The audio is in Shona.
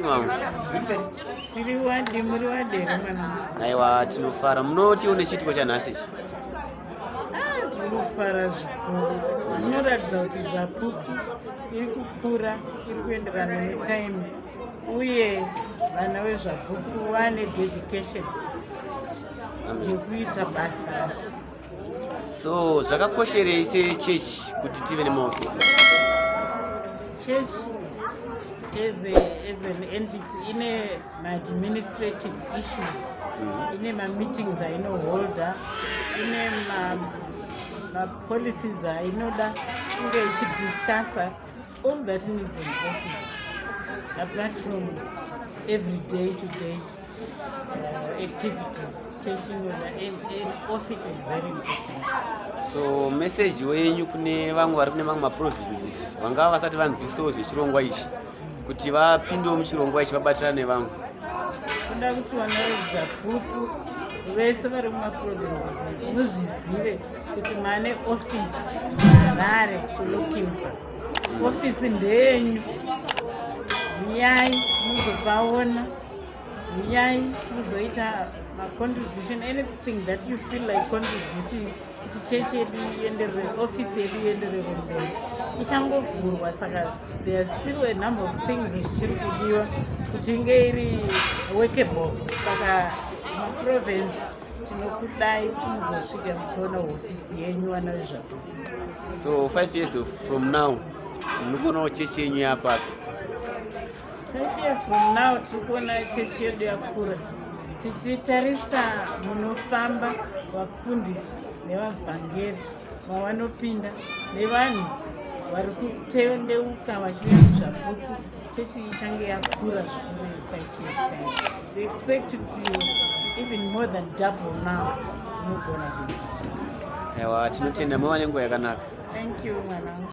Mama. Tiri wadi muri wadere mwana. Aiwa tinofara. Munoti une chitiko chanhasi ichi? Tinofara zvikuru. Zvinoratidza kuti zvapupu iri kukura, iri kuenderana netime, uye vana vezvapupu vane dedication yekuita basa racho. So zvakakosherei sechechi kuti tive nemaofisi? Church as an entity ine ma-administrative issues, ine ma-meetings ainoholda, ine ma-policies ainoda kunge ichidiscussa. All that needs an office, apart from everyday to day activities. Teaching an office is very important. So message wenyu kune vangu vari kune mamwe maprovinces vangava vasati vanzwisawo zvechirongwa ichi kuti vapindewo muchirongwa ichi vabatirane nevamwe? Kuda kuti vana vezvapupu vese vari mumaprovinces muzvizive kuti mane office Harare kuLokimba. Office ndeyenyu, muyai muzopaona, muyai muzoita contribution, anything that you feel like contributing kuti chechi yedu ienderere, office yedu ienderere mberi. Ichangovhurwa, saka there are still a number of things zvichiri kudiwa kuti inge iri workable. Saka maprovince tinokudai kumuzosvika muchiona ofisi yenyu vana vezvapupu. So 5 years from now munokonawo chechi yenyu yapapi? 5 years from now tirikuona chechi yedu yakura, tichitarisa munofamba vafundisi nevabvangeri mavanopinda nevanhu vari kutendeuka vachiuya muzvapupu. Chechi ichange yakura zvikuru 5 years time. We expect kuti even more than double now inogona kuita. Aiwa tinotenda mava nenguva yakanaka. Thank you mwanangu.